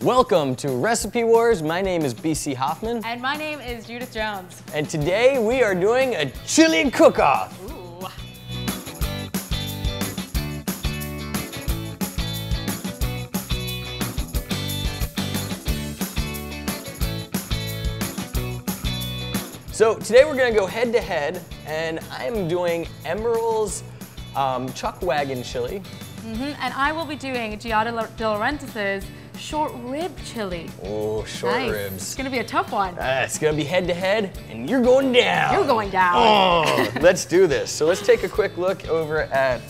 Welcome to Recipe Wars. My name is BC Hoffman. And my name is Judith Jones. And today we are doing a chili cook-off. Ooh. So today we're gonna go head to head, and I'm doing Emeril's Chuck Wagon chili. And I will be doing Giada De Laurentiis's short rib chili. Oh, short Nice. ribs. It's gonna be a tough one. It's gonna be head to head, and you're going down. You're going down. Oh, let's do this. So let's take a quick look over at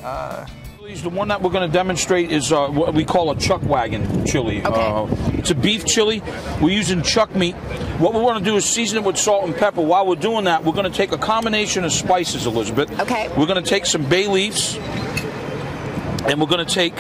The one that we're going to demonstrate is what we call a Chuck Wagon chili. Okay. It's a beef chili. We're using chuck meat. What we want to do is season it with salt and pepper. While we're doing that, we're going to take a combination of spices, Elizabeth. Okay. We're going to take some bay leaves, and we're going to take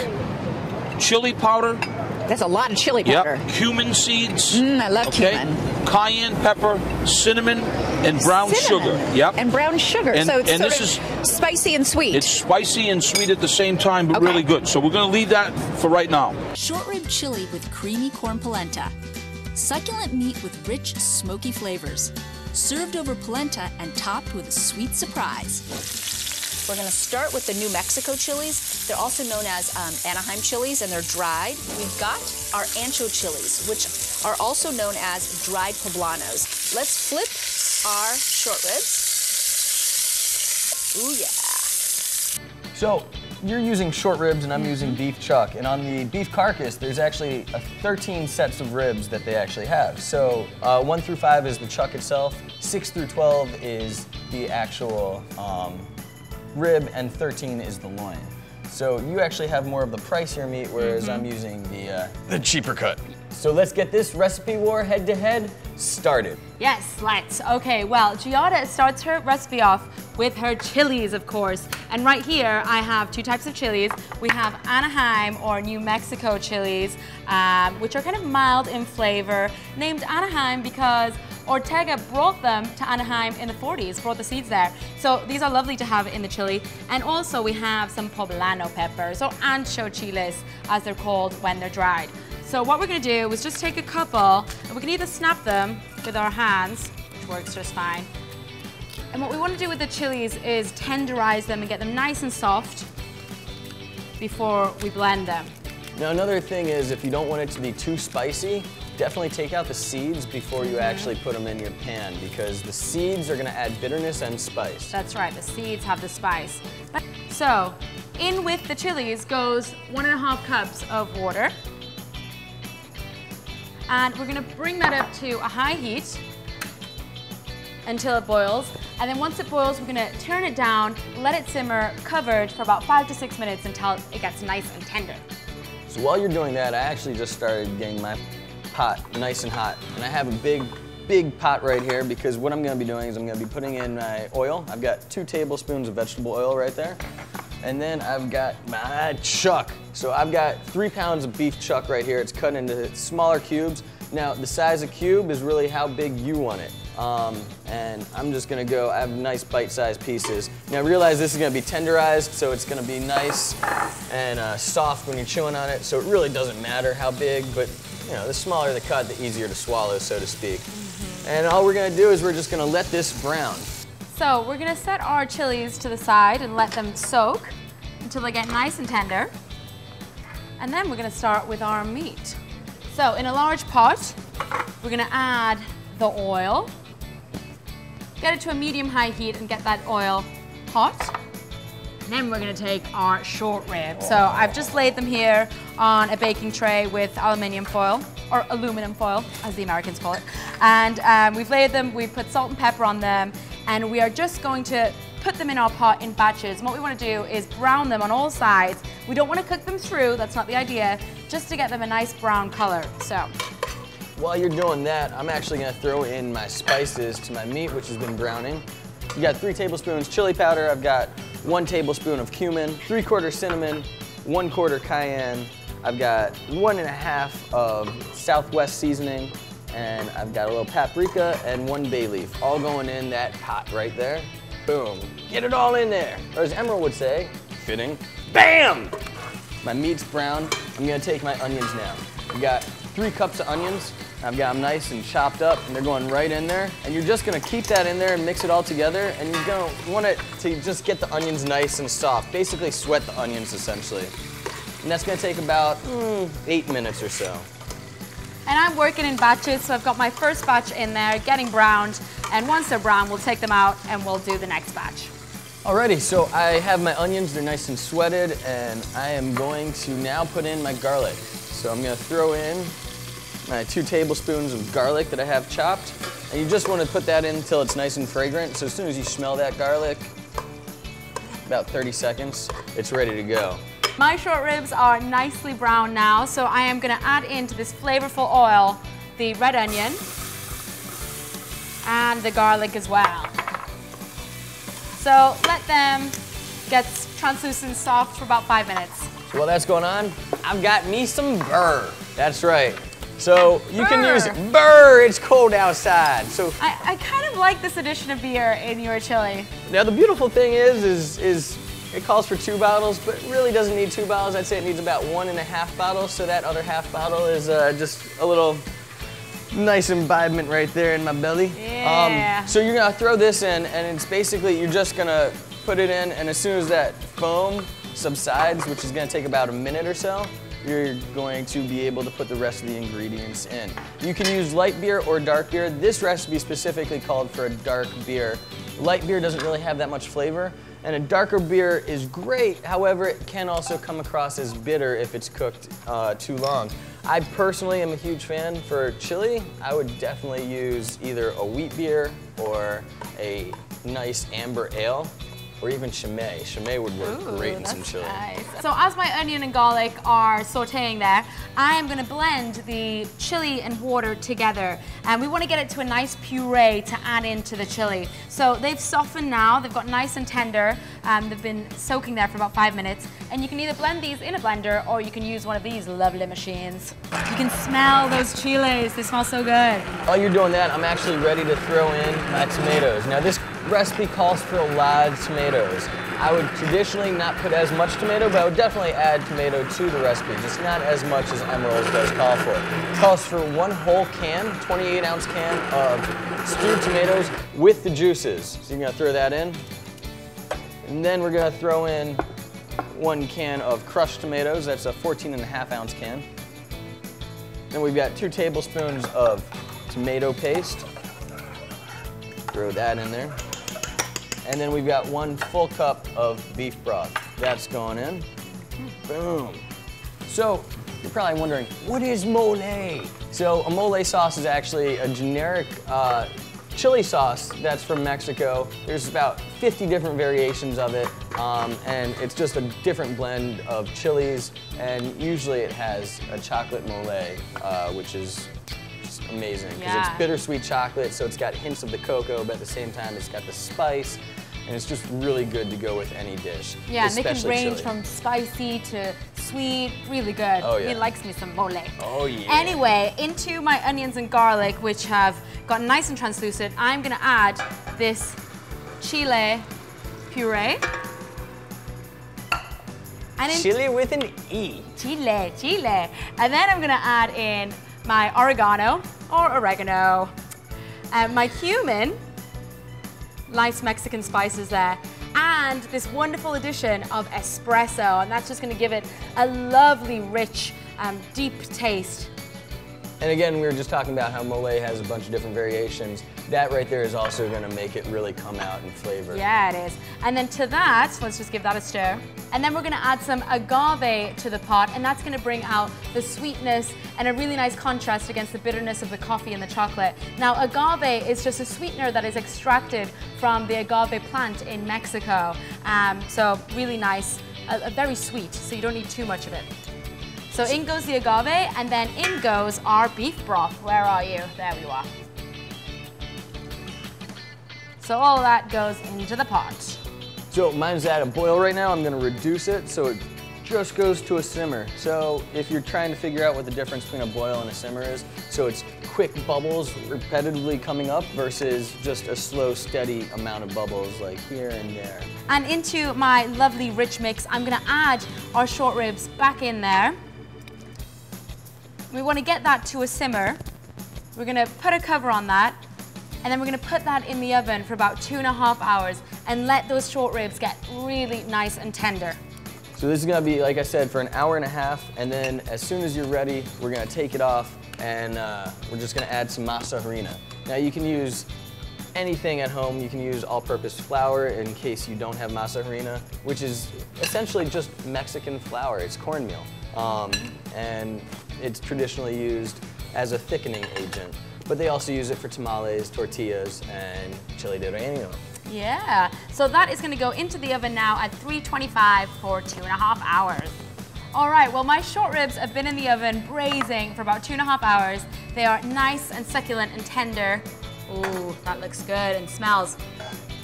chili powder. That's a lot of chili powder. Yep. Cumin seeds. I love okay. cumin. Cayenne pepper, cinnamon, and brown sugar. Yep. And brown sugar. And- so it's and sort this of spicy and sweet. It's spicy and sweet at the same time, but Okay. really good. So we're going to leave that for right now. Short rib chili with creamy corn polenta. Succulent meat with rich, smoky flavors. Served over polenta and topped with a sweet surprise. We're going to start with the New Mexico chilies. They're also known as Anaheim chilies, and they're dried. We've got our ancho chilies, which are also known as dried poblanos. Let's flip our short ribs. Ooh, yeah. So you're using short ribs and I'm using beef chuck, and on the beef carcass there's actually 13 sets of ribs that they actually have. So 1 through 5 is the chuck itself, 6 through 12 is the actual rib, and 13 is the loin. So you actually have more of the pricier meat, whereas I'm using the cheaper cut. So let's get this recipe war head to head started. Yes, let's. Okay, well, Giada starts her recipe off with her chilies, of course. And right here, I have two types of chilies. We have Anaheim or New Mexico chilies, which are kind of mild in flavor, named Anaheim because Ortega brought them to Anaheim in the 40s, brought the seeds there. So these are lovely to have in the chili. And also we have some poblano peppers, or ancho chiles, as they're called when they're dried. So what we're gonna do is just take a couple, and we can either snap them with our hands, which works just fine. And what we wanna do with the chilies is tenderize them and get them nice and soft before we blend them. Now another thing is, if you don't want it to be too spicy, definitely take out the seeds before you actually put them in your pan, because the seeds are gonna add bitterness and spice. That's right, the seeds have the spice. So, in with the chilies goes 1.5 cups of water. And we're gonna bring that up to a high heat until it boils. And then once it boils, we're gonna turn it down, let it simmer covered for about 5 to 6 minutes until it gets nice and tender. So while you're doing that, I actually just started getting my pot nice and hot. And I have a big pot right here, because what I'm gonna be doing is I'm gonna be putting in my oil. I've got 2 tablespoons of vegetable oil right there. And then I've got my chuck. So I've got 3 pounds of beef chuck right here. It's cut into smaller cubes. Now, the size of cube is really how big you want it. And I'm just gonna go, I have nice bite-sized pieces. Now realize this is gonna be tenderized, so it's gonna be nice and soft when you're chewing on it, so it really doesn't matter how big, but you know, the smaller the cut, the easier to swallow, so to speak. And all we're gonna do is we're just gonna let this brown. So we're gonna set our chilies to the side and let them soak until they get nice and tender. And then we're gonna start with our meat. So in a large pot, we're gonna add the oil. Get it to a medium-high heat and get that oil hot. And then we're gonna take our short ribs. So I've just laid them here on a baking tray with aluminum foil, or aluminum foil, as the Americans call it. And we've laid them, we've put salt and pepper on them, and we are just going to put them in our pot in batches. And what we wanna do is brown them on all sides. We don't wanna cook them through, that's not the idea, just to get them a nice brown color, so. While you're doing that, I'm actually gonna throw in my spices to my meat, which has been browning. You got 3 tablespoons chili powder. I've got 1 tablespoon of cumin, 3/4 cinnamon, 1/4 cayenne. I've got 1.5 of Southwest seasoning, and I've got a little paprika and 1 bay leaf, all going in that pot right there. Boom, get it all in there. Or as Emeril would say, fitting, bam! My meat's brown. I'm gonna take my onions now. I've got 3 cups of onions. I've got them nice and chopped up, and they're going right in there. And you're just gonna keep that in there and mix it all together, and you're gonna want it to just get the onions nice and soft. Basically sweat the onions, essentially. And that's gonna take about 8 minutes or so. And I'm working in batches, so I've got my first batch in there, getting browned, and once they're brown, we'll take them out and we'll do the next batch. Alrighty, so I have my onions, they're nice and sweated, and I am going to now put in my garlic. So I'm gonna throw in my 2 tablespoons of garlic that I have chopped. And you just wanna put that in until it's nice and fragrant. So as soon as you smell that garlic, about 30 seconds, it's ready to go. My short ribs are nicely brown now, so I am gonna add into this flavorful oil the red onion and the garlic as well. So let them get translucent soft for about 5 minutes. So while that's going on, I've got me some burr. That's right. So you can use burr, it's cold outside. So I kind of like this addition of beer in your chili. now the beautiful thing is it calls for 2 bottles, but it really doesn't need 2 bottles. I'd say it needs about 1.5 bottles, so that other half bottle is just a little nice imbibement right there in my belly. Yeah. So you're gonna throw this in, and it's basically, you're just gonna put it in, and as soon as that foam subsides, which is gonna take about a minute or so, you're going to be able to put the rest of the ingredients in. You can use light beer or dark beer. This recipe specifically called for a dark beer. Light beer doesn't really have that much flavor, and a darker beer is great. However, it can also come across as bitter if it's cooked too long. I personally am a huge fan for chili. I would definitely use either a wheat beer or a nice amber ale, or even Chimay. Chimay would work great in some chili. Nice. So as my onion and garlic are sauteing there, I am gonna blend the chili and water together. And we wanna get it to a nice puree to add into the chili. So they've softened now, they've got nice and tender. They've been soaking there for about 5 minutes. And you can either blend these in a blender or you can use one of these lovely machines. You can smell those chiles, they smell so good. While you're doing that, I'm actually ready to throw in my tomatoes. Now this recipe calls for a lot of tomatoes. I would traditionally not put as much tomato, but I would definitely add tomato to the recipe, just not as much as Emeril's does call for. It calls for 1 whole can, 28-ounce can of stewed tomatoes with the juices. So you're gonna throw that in. And then we're gonna throw in 1 can of crushed tomatoes, that's a 14.5-ounce can. Then we've got 2 tablespoons of tomato paste. Throw that in there. And then we've got 1 full cup of beef broth. That's going in. Boom. So you're probably wondering, what is mole? So a mole sauce is actually a generic chili sauce that's from Mexico. There's about 50 different variations of it, and it's just a different blend of chilies, and usually it has a chocolate mole, which is just amazing, because it's bittersweet chocolate, so it's got hints of the cocoa, but at the same time it's got the spice, and it's just really good to go with any dish. Yeah, and they can range chili. from spicy to sweet, really good. Oh, yeah. He likes me some mole. Oh yeah. Anyway, into my onions and garlic, which have gotten nice and translucent, I'm gonna add this chile puree. And Chili with an E. Chile. And then I'm gonna add in my oregano, my cumin, nice Mexican spices there, and this wonderful addition of espresso, and that's just gonna give it a lovely, rich, deep taste. And again, we were just talking about how mole has a bunch of different variations. That right there is also gonna make it really come out in flavor. Yeah, it is. And then to that, let's just give that a stir. And then we're gonna add some agave to the pot, and that's gonna bring out the sweetness and a really nice contrast against the bitterness of the coffee and the chocolate. Now, agave is just a sweetener that is extracted from the agave plant in Mexico. So really nice, very sweet, so you don't need too much of it. So in goes the agave, and then in goes our beef broth. Where are you? There you are. So all that goes into the pot. So mine's at a boil right now. I'm gonna reduce it so it just goes to a simmer. So if you're trying to figure out what the difference between a boil and a simmer is, so it's quick bubbles repetitively coming up versus just a slow, steady amount of bubbles like here and there. And into my lovely rich mix, I'm gonna add our short ribs back in there. We want to get that to a simmer. We're going to put a cover on that, and then we're going to put that in the oven for about 2.5 hours and let those short ribs get really nice and tender. So this is gonna be, like I said, for an hour and a half, and then as soon as you're ready, we're gonna take it off, and we're just gonna add some masa harina. Now you can use anything at home. You can use all-purpose flour in case you don't have masa harina, which is essentially just Mexican flour. It's cornmeal, and it's traditionally used as a thickening agent. But they also use it for tamales, tortillas, and chile de relleno. Yeah, so that is going to go into the oven now at 325 for 2.5 hours. All right, well, my short ribs have been in the oven braising for about 2.5 hours. They are nice and succulent and tender. Ooh, that looks good and smells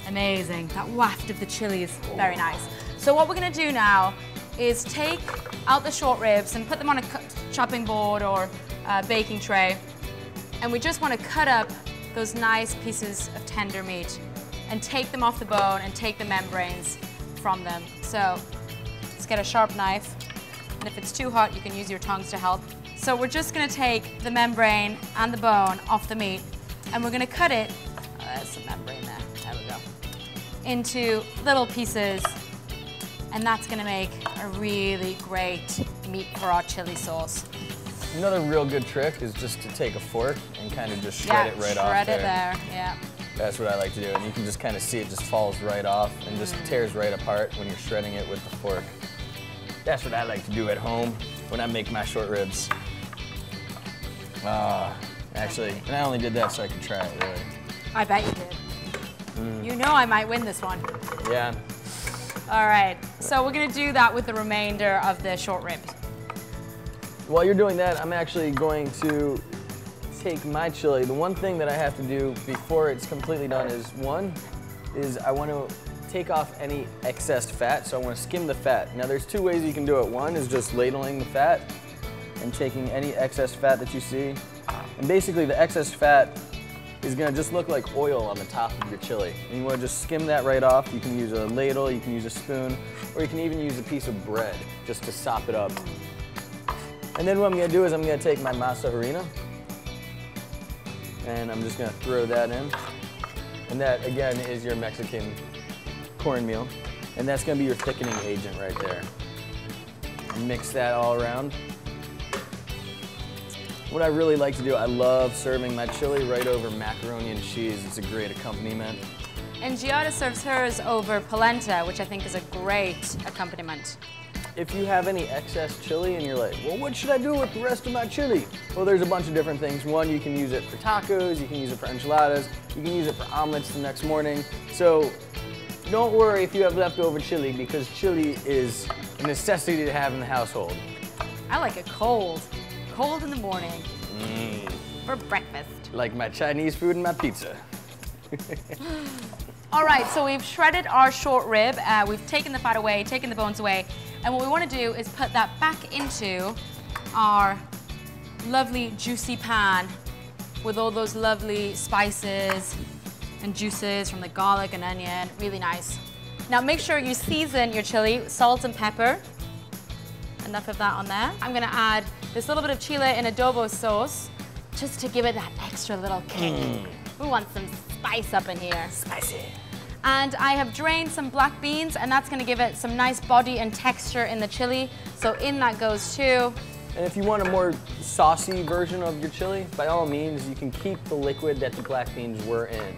amazing. That waft of the chili is very nice. So what we're going to do now is take out the short ribs and put them on a chopping board or a baking tray. And we just want to cut up those nice pieces of tender meat and take them off the bone and take the membranes from them. So let's get a sharp knife. And if it's too hot, you can use your tongs to help. So we're just going to take the membrane and the bone off the meat, and we're going to cut it, there's some membrane there, there we go, into little pieces. And that's going to make a really great meat for our chili sauce. Another real good trick is just to take a fork and kind of just shred it right off there. Shred it there, yeah. That's what I like to do, and you can just kind of see it just falls right off and just tears right apart when you're shredding it with the fork. That's what I like to do at home when I make my short ribs. Actually, and I only did that so I could try it, really. I bet you did. You know I might win this one. Yeah. All right, so we're gonna do that with the remainder of the short ribs. While you're doing that, I'm actually going to take my chili. The one thing that I have to do before it's completely done is I want to take off any excess fat, so I want to skim the fat. Now there's two ways you can do it. One is just ladling the fat and taking any excess fat that you see. And basically the excess fat is going to just look like oil on the top of your chili. And you want to just skim that right off. You can use a ladle, you can use a spoon, or you can even use a piece of bread just to sop it up. And then what I'm going to do is I'm going to take my masa harina, and I'm just going to throw that in. And that, again, is your Mexican cornmeal. And that's going to be your thickening agent right there. Mix that all around. What I really like to do, I love serving my chili right over macaroni and cheese. It's a great accompaniment. And Giada serves hers over polenta, which I think is a great accompaniment. If you have any excess chili and you're like, well, what should I do with the rest of my chili? Well, there's a bunch of different things. One, you can use it for tacos, you can use it for enchiladas, you can use it for omelets the next morning. So don't worry if you have leftover chili, because chili is a necessity to have in the household. I like it cold. Cold in the morning. For breakfast. Like my Chinese food and my pizza. All right, so we've shredded our short rib. We've taken the fat away, taken the bones away. And what we want to do is put that back into our lovely juicy pan with all those lovely spices and juices from the garlic and onion. Really nice. Now make sure you season your chili, salt and pepper. Enough of that on there. I'm going to add this little bit of chile and adobo sauce just to give it that extra little kick. We want some spice up in here. Spicy. And I have drained some black beans, and that's gonna give it some nice body and texture in the chili. So in that goes too. And if you want a more saucy version of your chili, by all means, you can keep the liquid that the black beans were in.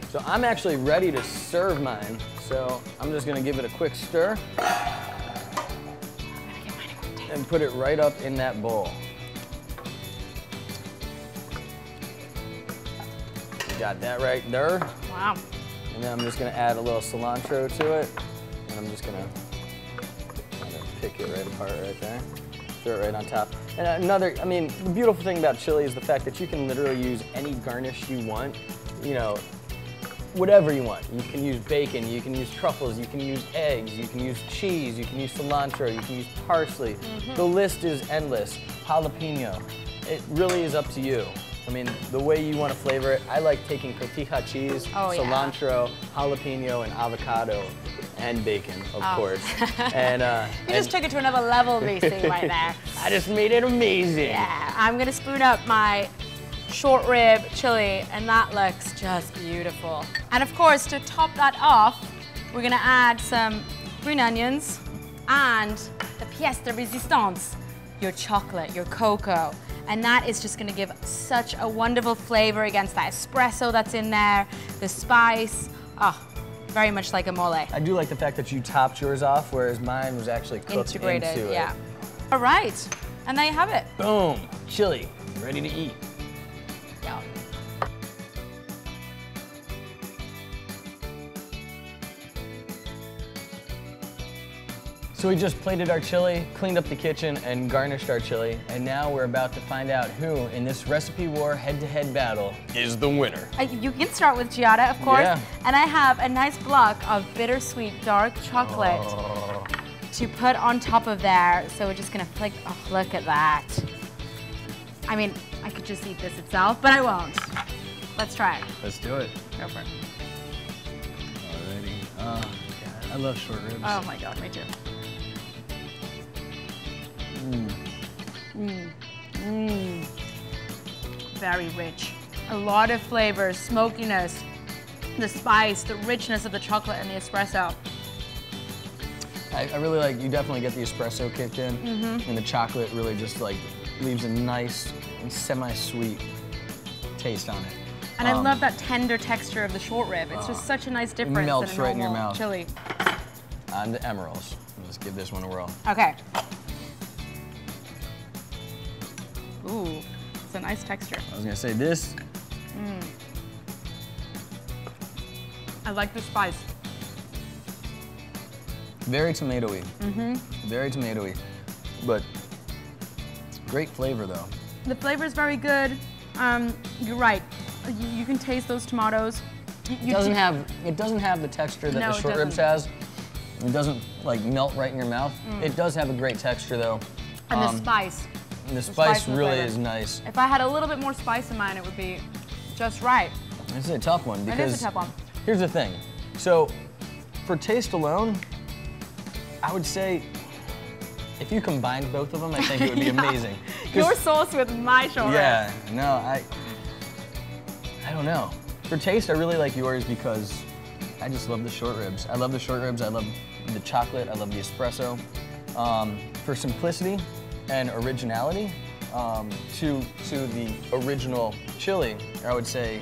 So I'm actually ready to serve mine. So I'm just gonna give it a quick stir and put it right up in that bowl. Got that right there. Wow. And then I'm just gonna add a little cilantro to it. And I'm just gonna kind of pick it right apart right there. Throw it right on top. And another, I mean, the beautiful thing about chili is the fact that you can literally use any garnish you want. You know, whatever you want. You can use bacon, you can use truffles, you can use eggs, you can use cheese, you can use cilantro, you can use parsley. The list is endless. Jalapeno. It really is up to you. I mean, the way you want to flavor it, I like taking cotija cheese, cilantro, jalapeno, and avocado. and bacon, of course. And You just took it to another level, BC, right there. I just made it amazing. Yeah, I'm gonna spoon up my short rib chili, and that looks just beautiful. And of course, to top that off, we're gonna add some green onions and the pièce de résistance, your chocolate, your cocoa. And that is just gonna give such a wonderful flavor against that espresso that's in there, the spice. Oh, very much like a mole. I do like the fact that you topped yours off, whereas mine was actually cooked Integrated, into yeah. it. All right, and there you have it. Boom, chili, ready to eat. Yum. So we just plated our chili, cleaned up the kitchen, and garnished our chili, and now we're about to find out who, in this recipe war head-to-head battle, is the winner. You can start with Giada, of course. Yeah. And I have a nice block of bittersweet dark chocolate to put on top of there. So we're just gonna flick, oh, look at that. I mean, I could just eat this itself, but I won't. Let's try it. Let's do it. Go for it. Alrighty. Oh, God, I love short ribs. Oh my God, me too. Very rich. A lot of flavors, smokiness, the spice, the richness of the chocolate and the espresso. I really like, you definitely get the espresso kicked in, and the chocolate really just like leaves a nice and semi-sweet taste on it. And I love that tender texture of the short rib. It's just such a nice difference melts than a right in your normal mouth. chili. On to emeralds. Let's give this one a whirl. Okay. Ooh, it's a nice texture. I was gonna say this. I like the spice. Very tomatoey. Very tomatoey, but great flavor though. The flavor is very good. You're right. You can taste those tomatoes. It doesn't have the texture that No, the it short ribs doesn't. has. It doesn't like melt right in your mouth. It does have a great texture though. And the spice. And the spice spice and the really flavor. is nice. If I had a little bit more spice in mine, it would be just right. This is a tough one It because is a tough one. here's the thing. So for taste alone, I would say if you combined both of them, I think it would be amazing. 'Cause- Your sauce with my short rib. Yeah, no, I don't know. For taste, I really like yours because I just love the short ribs. I love the short ribs, I love the chocolate, I love the espresso. For simplicity and originality, to the original chili, I would say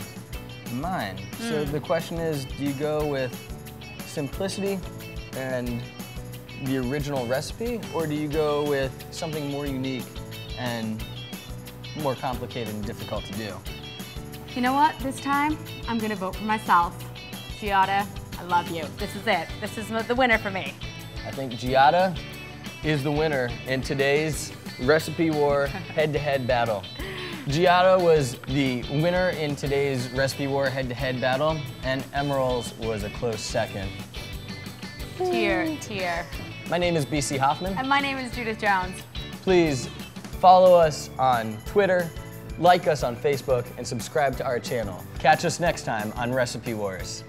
mine. So the question is, do you go with simplicity and the original recipe, or do you go with something more unique and more complicated and difficult to do? You know what? This time, I'm gonna vote for myself. Giada, I love you. This is it. This is the winner for me. I think Giada is the winner in today's Recipe War head-to-head battle. Giada was the winner in today's Recipe War head-to-head battle, and Emeralds was a close second. Tear. My name is BC Hoffman. And my name is Judith Jones. Please follow us on Twitter, like us on Facebook, and subscribe to our channel. Catch us next time on Recipe Wars.